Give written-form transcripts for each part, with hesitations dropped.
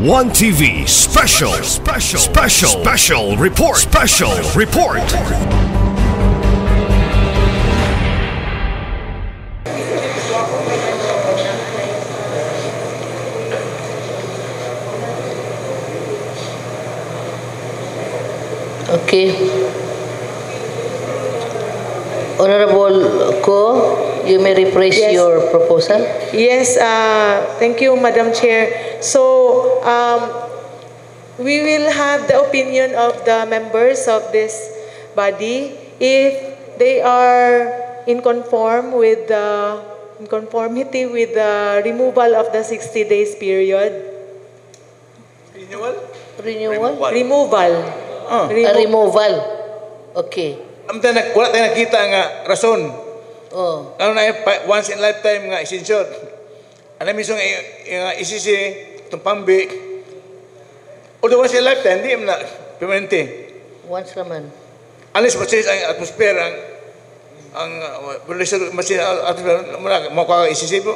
One TV special report. Okay. Honorable Ko, you may rephrase Yes. your proposal. Yes, thank you, Madam Chair. So, we will have the opinion of the members of this body if they are in conformity with the removal of the 60 days period. Renewal? Removal. Removal. Okay. Wala tayo nakita nga rason. Oh. Ano na once in lifetime nga extension. Ano mismo nga isisi itong pambi. Although once in lifetime, hindi mo na permanente. Once naman. Unless mas ang atmosphere, ang producer, mas atmosphere, mo ka isisi po.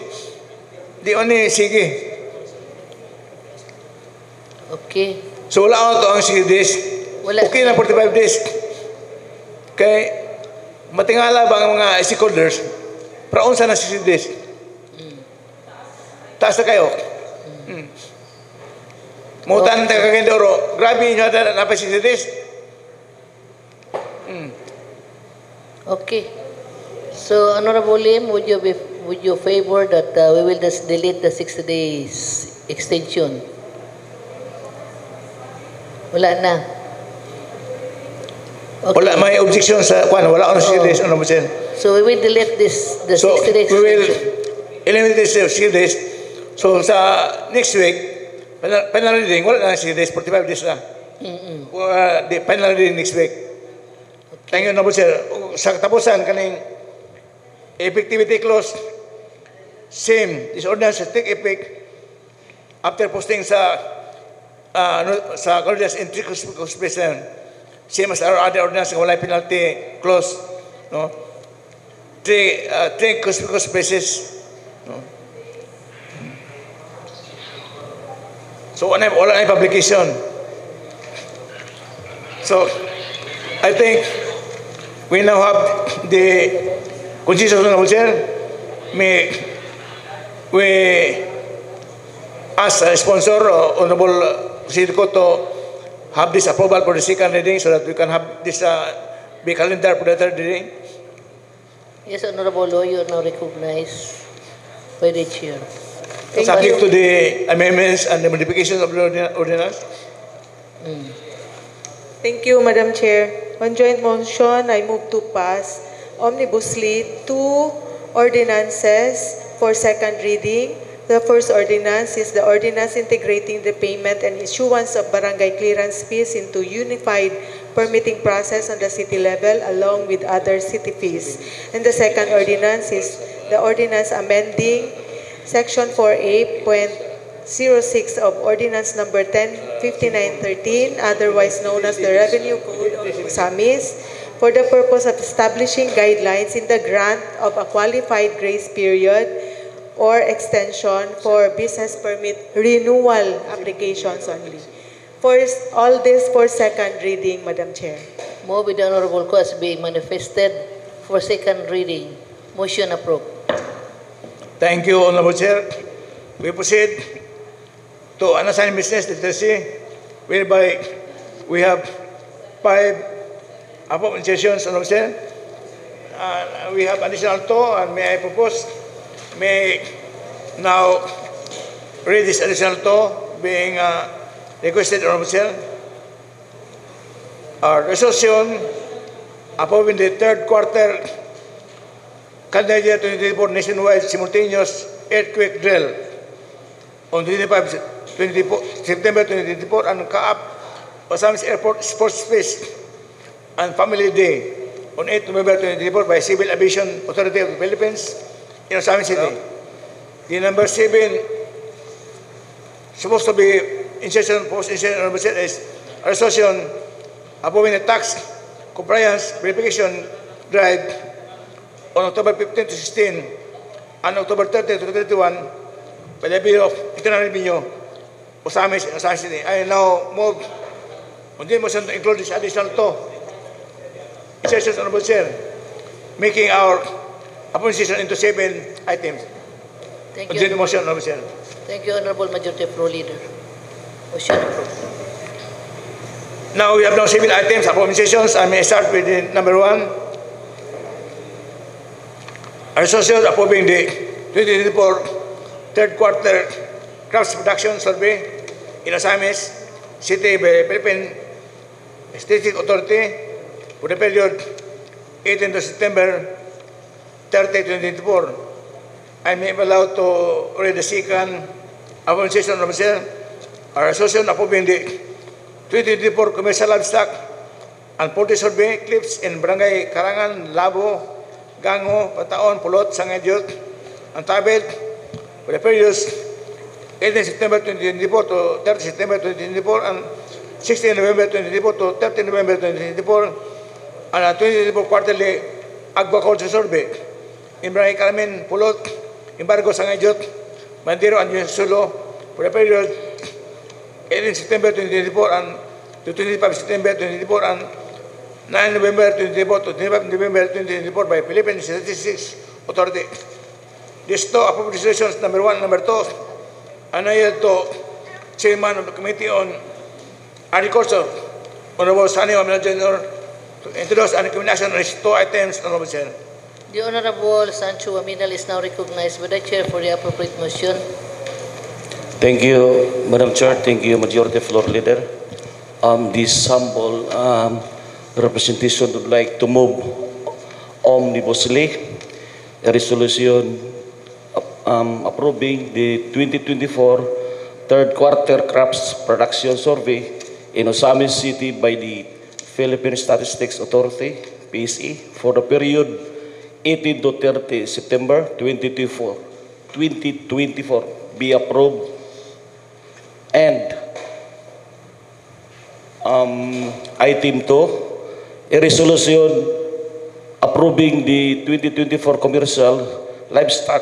Di oni, sige. Okay. So wala ako to ang 60 days. Wala. Okay na 45 days. Kay matingala ba ang mga stakeholders para unsa na 60 days? Taas na kayo. Mutan ta kagindoro. Grabe nyo na pa 60 days. Okay. So, Honorable Lim, would you favor that we will just delete the 60 days extension? Wala na. Okay. Wala may objection sa kwan. Wala akong 60 days. Ano mo siya? So, we will delete the So 60 days we will extension. eliminate this 60 days. So sa next week, final reading, wala na 60 days, 45 days na. The final reading next week. Thank you, Honorable Sir. Sa katapusan, kaning effectivity clause, same. This ordinance will take effect after posting sa ordinance in 3 consideration. Same as our other ordinance, wala penalty clause. No? 3 conspicuous places. No? So wala na publication. So I think we now have the consensus of the chair. We ask a sponsor, Honorable Sidco, to have this approval for the second reading so that we can have this be calendar for the third reading. Yes, Honorable Law, you are now recognized by the Chair. Subject to the amendments and the modifications of the ordinance. Thank you, Madam Chair. On joint motion, I move to pass omnibussly 2 ordinances for second reading. The first ordinance is the ordinance integrating the payment and issuance of barangay clearance fees into unified permitting process on the city level along with other city fees. And the second ordinance is the ordinance amending Section 4A.06 of Ordinance Number 105913, otherwise known as the Revenue Code of Samis, for the purpose of establishing guidelines in the grant of a qualified grace period or extension for business permit renewal applications only. First, all this for second reading, Madam Chair. Move with the Honorable Ko as being manifested for second reading. Motion approved. Thank you, Honorable Chair. We proceed to unassigned business literacy, whereby we have 5 appointment sessions, Honorable Chair. We have additional 2, and may I propose, may now read this additional 2 being requested, Honorable Chair. Our resolution approving the third quarter calendar year 2024 nationwide simultaneous earthquake drill on 25 September 2024 and Kaap Osamis Airport Sports Space and Family Day on 8 November 2024 by Civil Aviation Authority of the Philippines in Osamis City. The number 7 supposed to be insertion post-insertion is a resolution approving the tax compliance verification drive on October 15 to 16 and October 30 to 31 by the Bureau of Internal Revenue Osamis in Osamis City. I now move on the motion to include this additional two insertions, Honorable Chair, making our appointment into 7 items. Thank On the you. motion, Honorable Chair. Thank you, Honorable Majority Floor Leader. Motion approved. Now we have now 7 items, appointments. I may start with the number 1. A resolution approving the 2024 third quarter crops production survey in Osamis City by Philippine Statistic Authority for the period 18 to September 30, 2024. I may be allowed to read the second appointment of Mr. A resolution approving the 2024 commercial livestock and poultry survey clips in Barangay Karangan, Labo, Gango, Pataon, Pulot, Sangayot, and Tabet for the periods 18 September 2024 to 30 September 2024 and 16 November 2024 to 30 November 2024 and a 2024 quarterly agriculture survey in Barangay Carmen, Pulot, Embargo, Sangayot, Mandiro, and Sulo for the period 18 September 2024 and to 25 September 2024 and 9 November 2024 to 25 November 2024 by Philippine Statistics Authority. These two approved resolutions, number 1 and number 2, and I yield to Chairman of the Committee on Agriculture, Honorable Sunny Wamena Jr., to introduce and recommend action on these 2 items, Honorable Chair. The Honorable Sancho Waminal is now recognized by the Chair for the appropriate motion. Thank you, Madam Chair. Thank you, Majority Floor Leader. This humble representation would like to move omnibussly a resolution approving the 2024 third quarter crops production survey in Osamis City by the Philippine Statistics Authority, PSE, for the period 18 to 30 September 2024 be approved. And item 2, a resolution approving the 2024 commercial livestock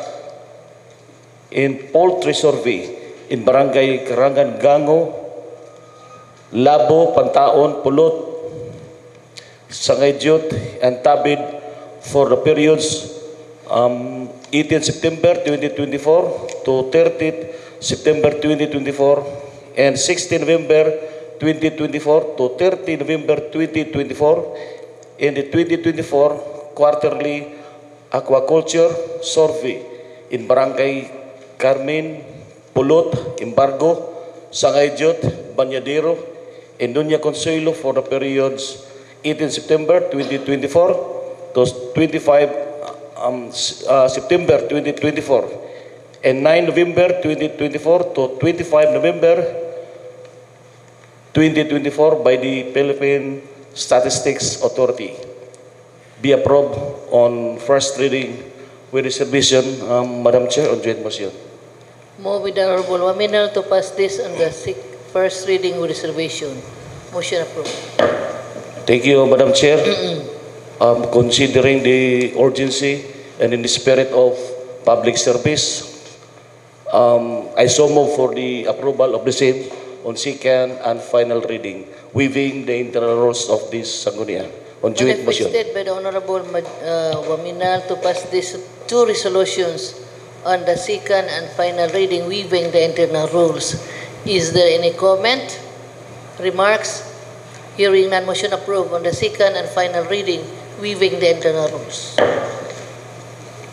and poultry survey in Barangay Karangan, Gango, Labo, Pantaon, Pulot, Sangayot, and Tabid for the periods 18 September 2024 to 30 September 2024 and 16 November 2024 to 30 November 2024 in the 2024 quarterly aquaculture survey in Barangay Carmen, Pulot, Embargo, Sangayot, Banyadero, and Nuña Consuelo for the periods 18 September 2024 to 25 September 2024 and 9 November 2024 to 25 November 2024 by the Philippine Statistics Authority. Be approved on first reading with reservation, Madam Chair, on joint motion. Move with the Honorable Waminal to pass this on the first reading with reservation. Motion approved. Thank you, Madam Chair. Considering the urgency and in the spirit of public service, I so move for the approval of the same on second and final reading, waiving the internal rules of this Sangguniang on joint motion. Requested by the Honorable Waminal to pass these 2 resolutions on the second and final reading, waiving the internal rules. Is there any comment, remarks? Hearing none, motion approved on the second and final reading, waiving the internal rules.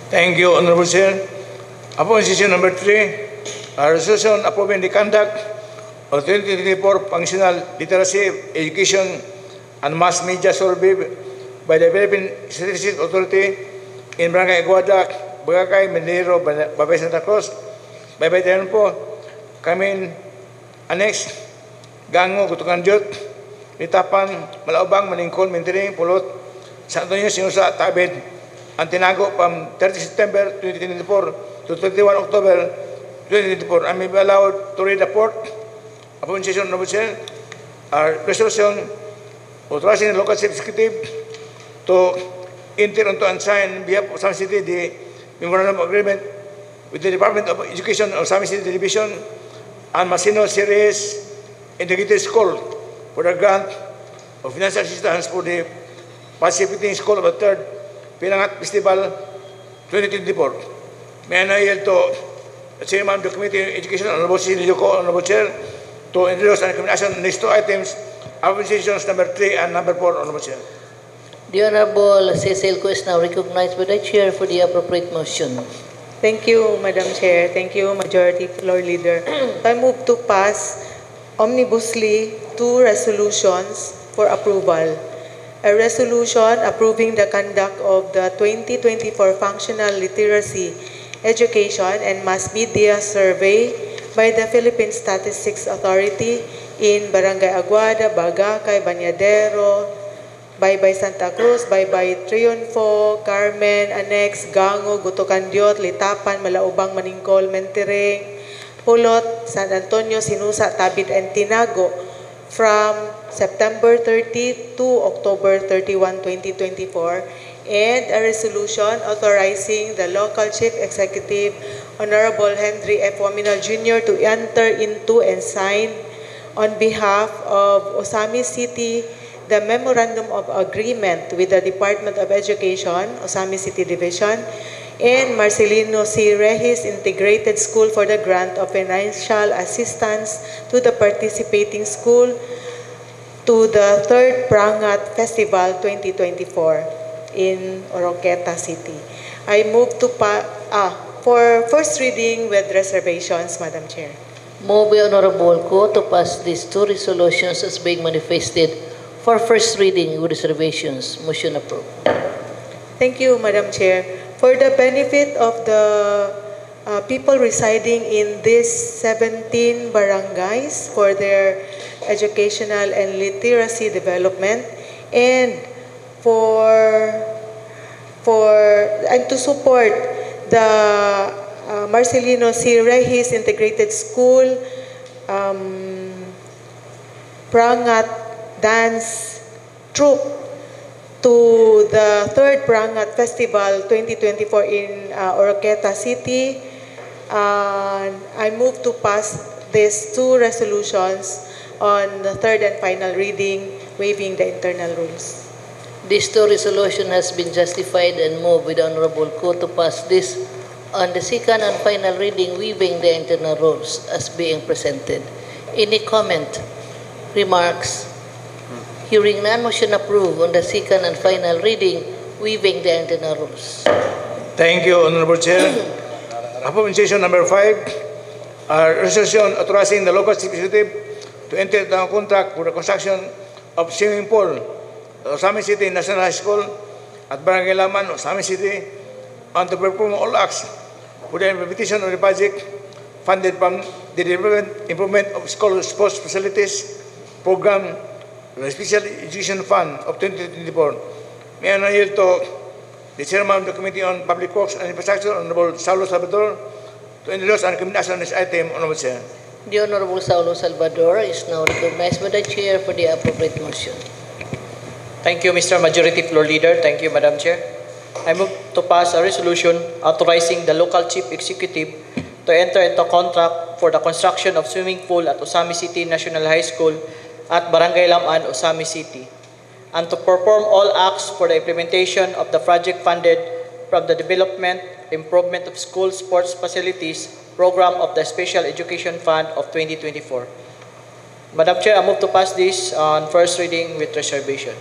Thank you, Honorable Chair. Upon decision number 3, a resolution approving the conduct of 2024 functional literacy, education, and mass media survey by the Philippine Statistics Authority in Barangay Aguada, Bagakay, Mandiro, Babay Santa Cruz, Baybay Tenpo, Kamin, Annex, Gango, Kutukan Jut, Nitapan, Malaubang, Maningkol, Mintiring, Pulot, San Antonio, Sinusa, Tabid, and Tinago from 30 September 2024 to 31 October 2024. I may be allowed to read the report upon session of Chair, our resolution authorizing the local chief executive to enter into and sign on behalf of Osamis City the memorandum of agreement with the Department of Education of Osamis City Division and Masino Series Integrated School for the grant of financial assistance for the participating school of the third Pinangat Festival 2024. May I yield to the Chairman of the Committee on Education, Honorable Cecil Yuko, Honorable Chair, to introduce and recommendation on these two items, applications number 3 and number 4, Honorable Chair. The Honorable Cecil Ko is now recognized by the Chair for the appropriate motion. Thank you, Madam Chair. Thank you, Majority Floor Leader. I move to pass omnibusly two resolutions for approval. A resolution approving the conduct of the 2024 Functional Literacy Education and Mass Media Survey by the Philippine Statistics Authority in Barangay Aguada, Bagakay, Bañadero, Baybay Santa Cruz, Baybay Triunfo, Carmen, Annex, Gango, Gutocandiot, Litapan, Malaubang, Maningkol, Mentereng, Pulot, San Antonio, Sinusa, Tabid, and Tinago from September 30 to October 31, 2024, and a resolution authorizing the local chief executive, Honorable Henry F. Waminal Jr. to enter into and sign on behalf of Osamis City the Memorandum of Agreement with the Department of Education, Osamis City Division, and Marcelino C. Rehis Integrated School for the grant of financial assistance to the participating school to the third Prangat Festival 2024 in Oroqueta City. I move to for first reading with reservations, Madam Chair. Move by Honorable Ko to pass these two resolutions as being manifested for first reading with reservations. Motion approved. Thank you, Madam Chair. For the benefit of the people residing in these 17 barangays for their educational and literacy development, and and to support the Marcelino C. Rehis Integrated School Prangat Dance Troupe to the third Prangat Festival 2024 in Oroqueta City. I move to pass these two resolutions on the third and final reading, waiving the internal rules. This two resolution has been justified and moved with Honorable Ko to pass this on the second and final reading, waiving the internal rules as being presented. Any comment, remarks? Hearing none, motion approved on the second and final reading, waiving the internal rules. Thank you, Honorable Chair. Appropriation number 5, resolution authorizing the local chief executive to enter the contract for the construction of swimming pool at Osamis City National High School at Barangay Laman, Osamis City, and to perform all acts for the implementation of the project funded from the Development Improvement of School Sports Facilities Program, the Special Education Fund of 2024. May I yield to the Chairman of the Committee on Public Works and Infrastructure, Honorable Saulo Salvador, to introduce and recommendation on this item, Honorable Chair. The Honorable Saulo Salvador is now recognized by the Chair for the appropriate motion. Thank you, Mr. Majority Floor Leader. Thank you, Madam Chair. I move to pass a resolution authorizing the local chief executive to enter into contract for the construction of swimming pool at Osamis City National High School at Barangay Laman, Osamis City, and to perform all acts for the implementation of the project funded from the Development Improvement of School Sports Facilities Program of the Special Education Fund of 2024. Madam Chair, I move to pass this on first reading with reservation.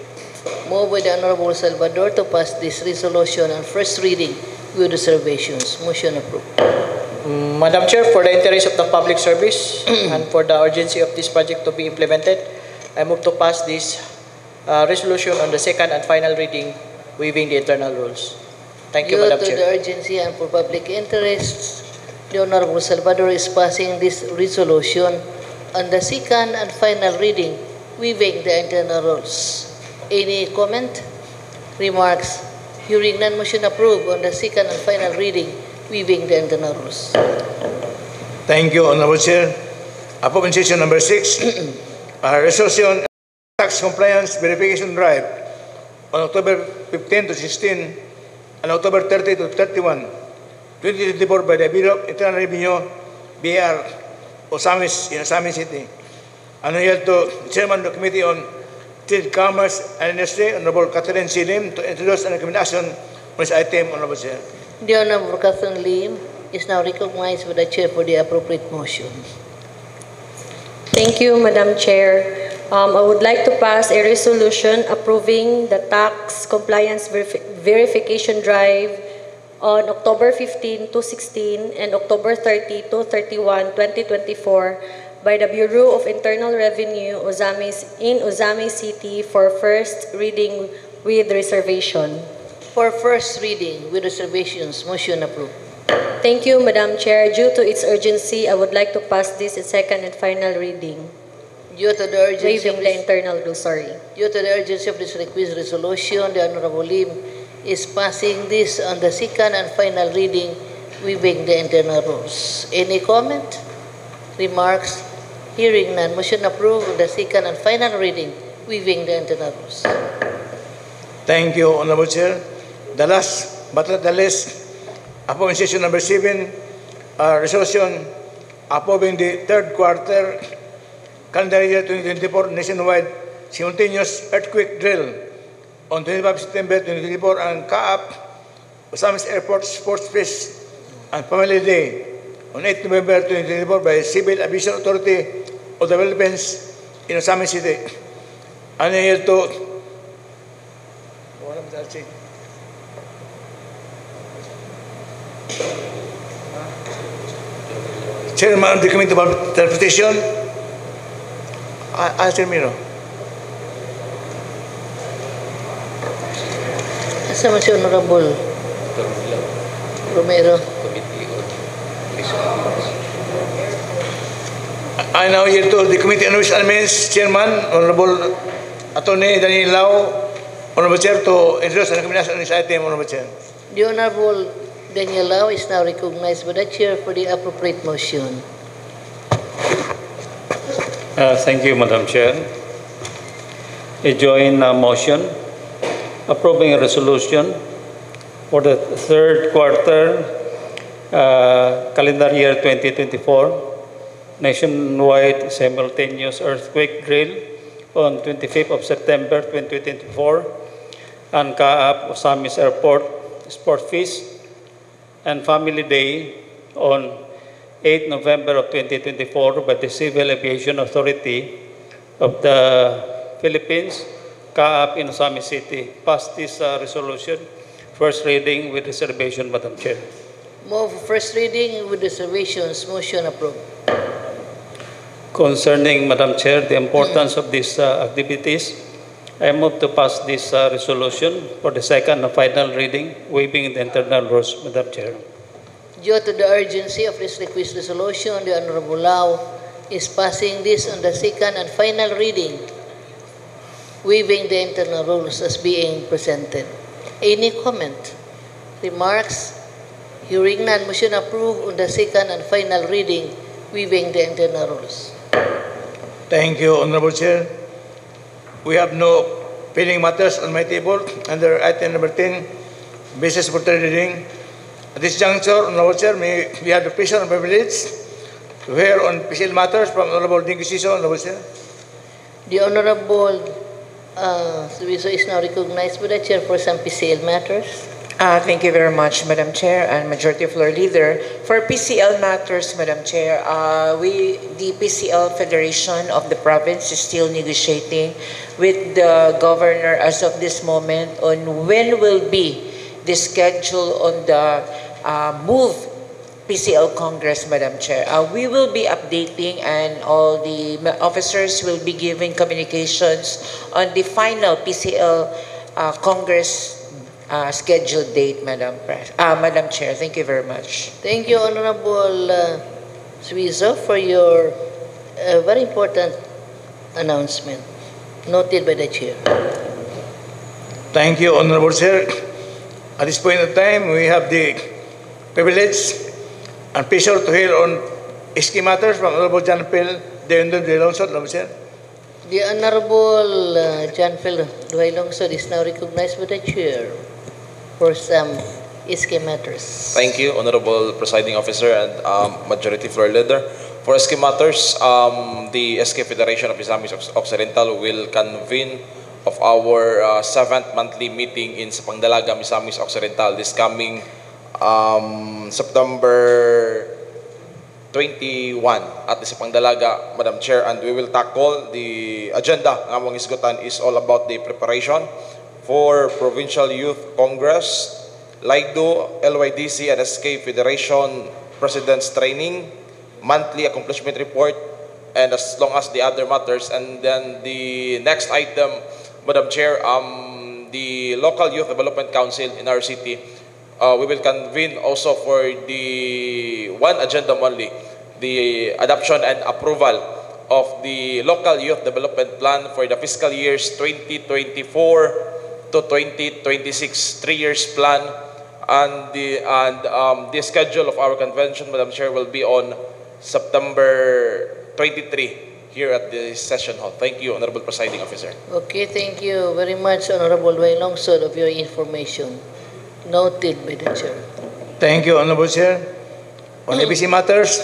Move by the Honorable Salvador to pass this resolution on first reading with reservations. Motion approved. Madam Chair, for the interest of the public service and for the urgency of this project to be implemented, I move to pass this resolution on the second and final reading, waiving the internal rules. Thank you, Madam Due to Chair. the urgency and for public interests, the Honorable Salvador is passing this resolution on the second and final reading, waiving the internal rules. Any comment, remarks? Hearing none, motion approved on the second and final reading, waiving the internal rules. Thank you, Honorable Chair. Appropriation number 6, resolution tax compliance verification drive on October 15 to 16 and October 30 to 31, 2024 by the Bureau of Internal Revenue, BR, Osamis in Osamis City. And I yield to the Chairman of the Committee on Trade, Commerce and Industry, Honorable Catherine C. Lim, to introduce an recommendation on this item, Honorable Chair. The Honorable Catherine Lim is now recognized by the Chair for the appropriate motion. Thank you, Madam Chair. I would like to pass a resolution approving the tax compliance verification drive on October 15 to 16 and October 30 to 31, 2024 by the Bureau of Internal Revenue in Ozamis City for first reading with reservation. For first reading with reservations, motion approved. Thank you, Madam Chair. Due to its urgency, I would like to pass this in second and final reading. Due to the urgency Waiving the internal rule, sorry. Due to the urgency of this request resolution, the Honorable Lim is passing this on the second and final reading, waiving the internal rules. Any comment? Remarks? Hearing none. Motion approved on the second and final reading, waiving the internal rules. Thank you, Honorable Chair. The last but not the least, upon session number 7, resolution approving the third quarter calendar year 2024 nationwide simultaneous earthquake drill on 25 September 2024 and CAAP Osamis Airport Sports Fest and Family Day on 8 November 2024 by Civil Aviation Authority of the Philippines in Osamis City. And I yield to Chairman of the Committee of Transportation, Ansel Miro. Asa man si Honorable Romero? I now yield to the Committee on Ways and Means Chairman, Honorable Attorney Daniel Lau, Honorable Chair, to introduce an recommendation on this item, Honorable Chair. The Honorable Daniel Lau is now recognized by the Chair for the appropriate motion. Thank you, Madam Chair. A joint motion approving a resolution for the third quarter calendar year 2024 nationwide simultaneous earthquake drill on 25th of September 2024 and CAAP Osamis Airport Sport Feast and Family Day on 8 November of 2024 by the Civil Aviation Authority of the Philippines, CAAP in Osamis City. Pass this resolution, first reading with reservation, Madam Chair. Move first reading with reservations, motion approved. Concerning, Madam Chair, the importance of these activities, I move to pass this resolution for the second and final reading, waiving the internal rules, Madam Chair. Due to the urgency of this request resolution, the Honorable Lau is passing this on the second and final reading, waiving the internal rules as being presented. Any comment? Remarks? Hearing none, motion approved on the second and final reading, waiving the internal rules. Thank you, Honorable Chair. We have no pending matters on my table under item number 10, basis for third reading. At this juncture, Honorable Chair, we have the pleasure and privilege to hear on PCL matters from Honorable Dinky Siso, Honorable Chair. The Honorable Subiso is now recognized by the Chair for some PCL matters. Thank you very much, Madam Chair and Majority Floor Leader. For PCL matters, Madam Chair, the PCL Federation of the province is still negotiating with the governor as of this moment on when will be the schedule on the MOVE PCL Congress, Madam Chair. We will be updating and all the officers will be giving communications on the final PCL Congress scheduled date, Madam Chair. Thank you very much. Thank you, Honorable Subiso, for your very important announcement, noted by the Chair. Thank you, Honorable Chair. At this point in time, we have the privilege and pleasure to hear on SK matters from Honorable John Phil de Lonsod, Honorable Chair. The Honorable John Phil de Lonsod is now recognized by the Chair for some SK matters. Thank you, Honorable Presiding Officer and Majority Floor Leader. For SK matters, the SK Federation of Islamic Occidental will convene of our 7th monthly meeting in Sapangdalaga, Misamis Occidental this coming September 21 at the Sapangdalaga, Madam Chair, and we will tackle the agenda ng among isgutan is all about the preparation for Provincial Youth Congress, LIDO, LYDC, and SK Federation President's Training, monthly accomplishment report, and as long as the other matters. And then the next item, Madam Chair, the Local Youth Development Council in our city, we will convene also for the one agenda only, the adoption and approval of the Local Youth Development Plan for the fiscal years 2024 to 2026, 3 years plan, and the schedule of our convention, Madam Chair, will be on September 23 here at the session hall. Thank you, Honorable Presiding Officer. Okay, thank you very much, Honorable Dwayne Longsod, of your information. Noted by the Chair. Thank you, Honorable Chair. On ABC matters,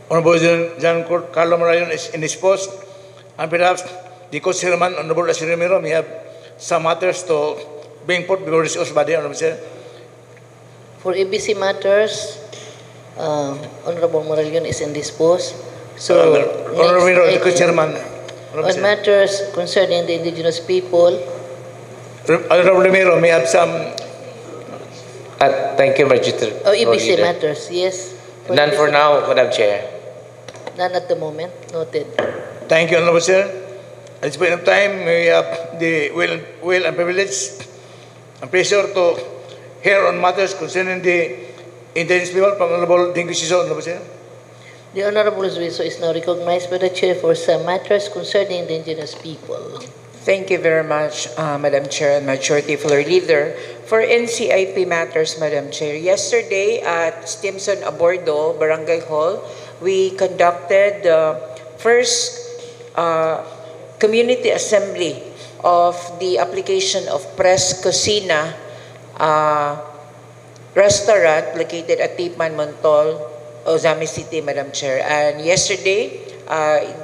Honorable John Carlo Marayon is in his post, and perhaps the co-chairman, Honorable Asir Romero, may have some matters to bring forth before this body, Honorable Chair. For ABC matters, Honorable Moralion is in this post. So, Honorable Romero, the next co-chairman. on matters concerning the indigenous people, Honorable Romero may have some. Thank you, Major. ABC matters, yes. None for now, Madam Chair. None at the moment, noted. Thank you, Honorable Chair. At this point of time, we have the will and privilege and pleasure to hear on matters concerning the indigenous people from Honorable Dingo Siso, Honorable Chair. The Honorable Zuiso is now recognized by the Chair for some matters concerning the indigenous people. Thank you very much, Madam Chair and Majority Floor Leader. For NCIP matters, Madam Chair, yesterday at Stimson Abordo, Barangay Hall, we conducted the first community assembly of the application of Press Cocina restaurant located at Tipman, Montol, Ozami City, Madam Chair. And yesterday,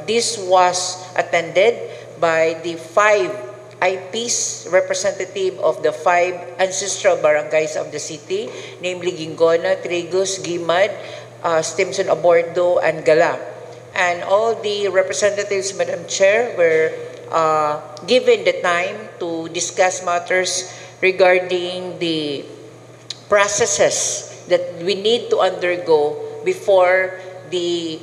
this was attended by the 5 IPs, representative of the 5 ancestral barangays of the city, namely Gingona, Trigos, Gimad, Stimson Abordo, and Gala. And all the representatives, Madam Chair, were given the time to discuss matters regarding the processes that we need to undergo before the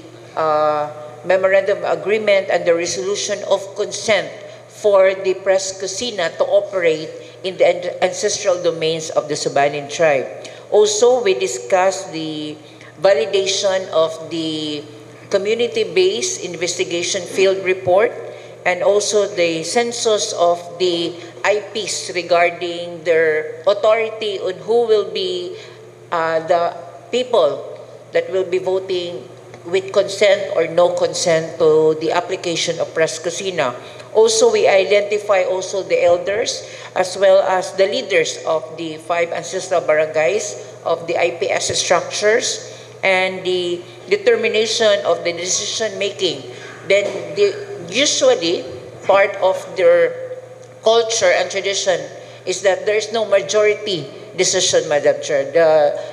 memorandum of agreement and the resolution of consent for the Press Cocina to operate in the ancestral domains of the Subanin tribe. Also, we discussed the validation of the community-based investigation field report and also the census of the IPs regarding their authority on who will be the people that will be voting with consent or no consent to the application of Press Cocina. Also, we identify also the elders as well as the leaders of the 5 ancestral barangays of the IPS structures and the determination of the decision making. Then usually part of their culture and tradition is that there is no majority decision, Madam Chair.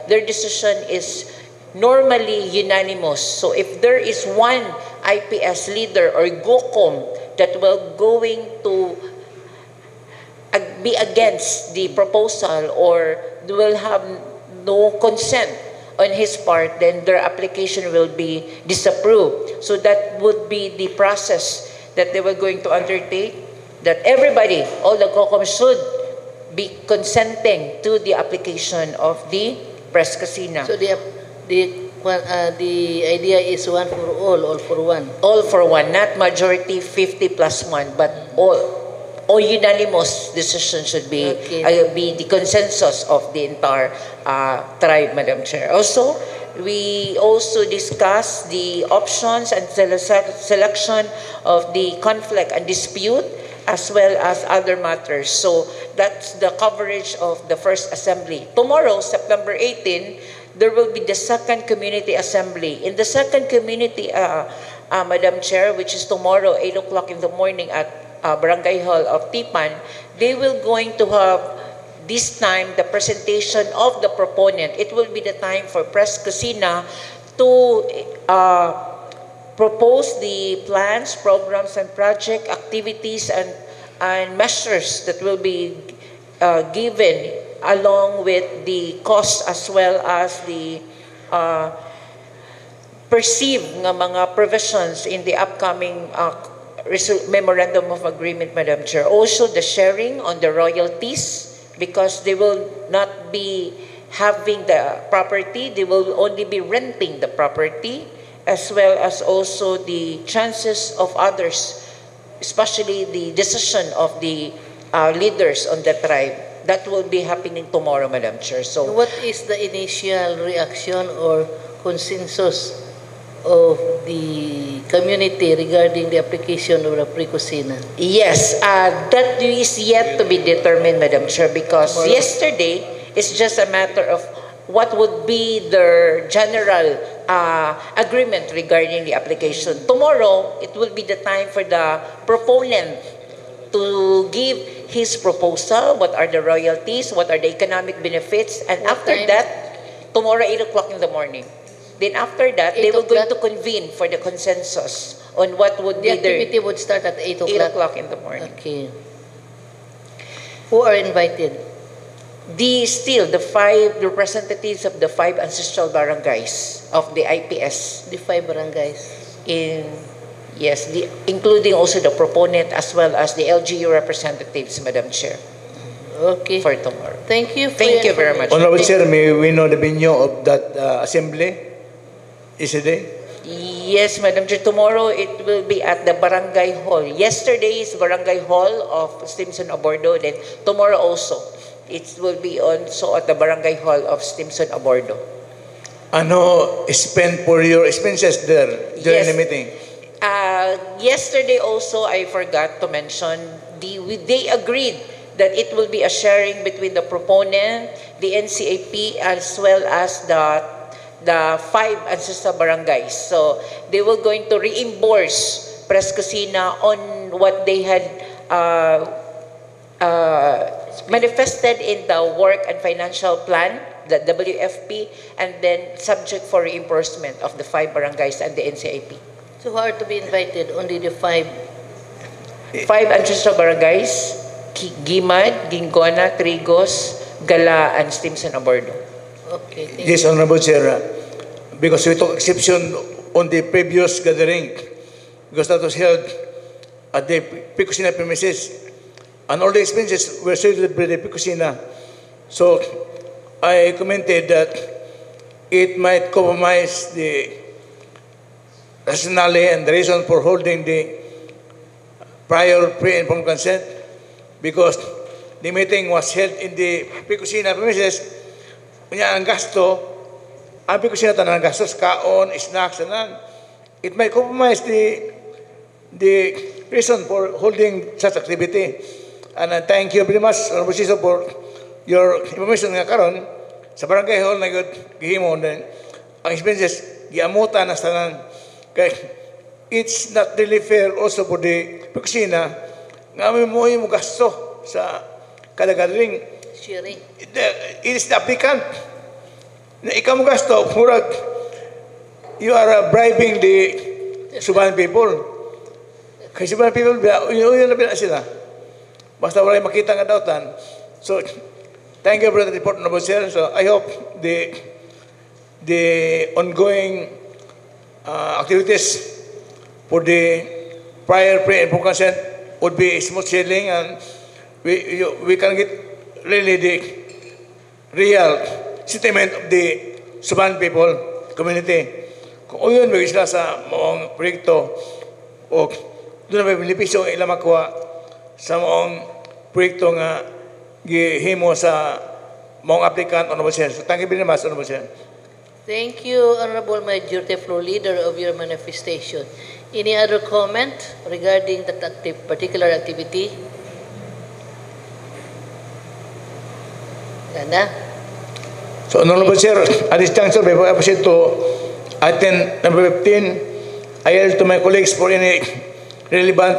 Their decision is normally unanimous. So if there is one IPS leader or GOCOM that will going to be against the proposal or will have no consent on his part, then their application will be disapproved. So that would be the process that they were going to undertake, that everybody, all the GOCOM should be consenting to the application of the Press Cocina. So the idea is one for all for one. All for one, not majority 50 plus 1, but all unanimous decision should be be the consensus of the entire tribe, Madam Chair. Also, we also discussed the options and selection of the conflict and dispute as well as other matters. So that's the coverage of the first assembly. Tomorrow, September 18, there will be the second community assembly. In the second community, Madam Chair, which is tomorrow, 8 o'clock in the morning at Barangay Hall of Tipan, they will going to have this time the presentation of the proponent. It will be the time for Press Kusina to propose the plans, programs, and project activities and measures that will be given along with the cost as well as the perceived nga mga provisions in the upcoming memorandum of agreement, Madam Chair. Also, the sharing on the royalties, because they will not be having the property, they will only be renting the property, as well as also the chances of others, especially the decision of the leaders on the tribe. That will be happening tomorrow, Madam Chair. So, what is the initial reaction or consensus of the community regarding the application of the Pre-Kusina? yes, that is yet to be determined, Madam Chair, because yesterday it's just a matter of what would be their general agreement regarding the application. Tomorrow, it will be the time for the proponent to give his proposal, what are the royalties, what are the economic benefits, and after that, tomorrow 8 o'clock in the morning. Then after that, they will going to convene for the consensus on what would be The activity would start at 8 o'clock. 8 o'clock in the morning. Okay. Who are invited? The 5 representatives of the 5 ancestral barangays of the IPS. The 5 barangays. Including also the proponent as well as the LGU representatives, Madam Chair. Okay. For tomorrow. Thank you. Thank you very much. Honorable Chair, may we know the venue of that assembly? Is it day? Yes, Madam Chair. Tomorrow it will be at the Barangay Hall. Yesterday is Barangay Hall of Stimson Abordo. Then tomorrow also, it will be also at the Barangay Hall of Stimson Abordo. Ano spend for your expenses there during the meeting? Yesterday also, I forgot to mention, they agreed that it will be a sharing between the proponent, the NCAP, as well as the 5 ancestral barangays. So they were going to reimburse Press Kusina on what they had manifested in the work and financial plan, the WFP, and then subject for reimbursement of the 5 barangays and the NCAP. So who are to be invited? Only the 5? 5 ancestral barangays, Gimad, Gingona, Trigos, Gala, and Stimson Abordo. Okay. Yes, Honorable Chair. Because we took exception on the previous gathering, because that was held at the Pre-Kusina premises, and all the expenses were settled by the Pre-Kusina. So I commented that it might compromise the rationale and the reason for holding the prior pre-informed consent, because the meeting was held in the Pre-Kusina premises. Kanya ang gasto, ang Pre-Kusina tanan ang gastos, kaon, snacks, and it might compromise the reason for holding such activity. And thank you very much, Honorable Siso, for your information nga karon sa barangay hall na gihimo, ang expenses giamutan na tanan. Kay it's not really fair also for the Pre-Kusina nga mo gasto sa kada gathering. Sharing. It is the applicant na ikaw mo gasto, murag you are bribing the Suban people. Kay Suban people, yun na sila. Basta wala makita nga dautan. So, thank you for the report, Honorable Chair. So, I hope the ongoing activities for the prior pre-informed consent would be smooth sailing, and we can get really the real sentiment of the Suban people community. Kung yun, may sila sa mga proyekto o doon na may benepisyo ilang makuha sa mga proyekto nga gihimo sa mga applicant, Honorable Chair. So, thank you very much, Honorable Chair. Thank you, Honorable Majority Floor Leader, of your manifestation. Any other comment regarding that particular activity? Wala na? So, Honorable Chair, at this juncture, before I proceed to item number 15, I yield to my colleagues for any relevant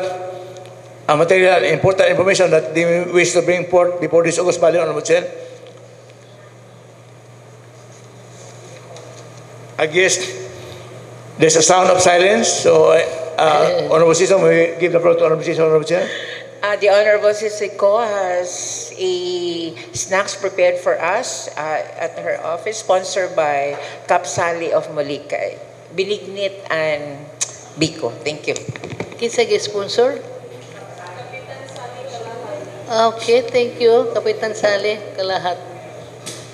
material, important information that they wish to bring forth before this August Valley, Honorable Chair. I guess there's a sound of silence, so Honorable Sisa, we give the floor to Honorable Sisa, Honorable Chair. The Honorable Sisiko has a snacks prepared for us at her office, sponsored by Kapsali of Molikay, Bilignit and Biko. Thank you. Kinsa gi-sponsor? Okay, thank you, Kapitan Sali Kalahat.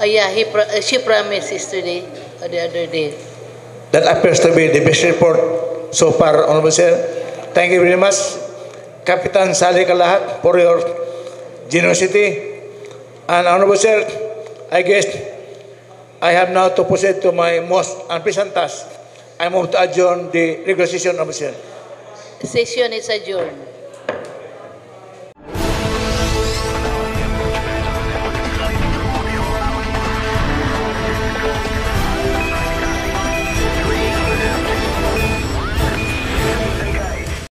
Yeah, she promised yesterday or the other day. That appears to be the best report so far, Honorable Chair. Thank you very much, Kapitan Sali Kalahat, for your generosity. And Honorable Chair, I guess I have now to proceed to my most unpleasant task. I move to adjourn the regular session, Honorable Chair. Session is adjourned.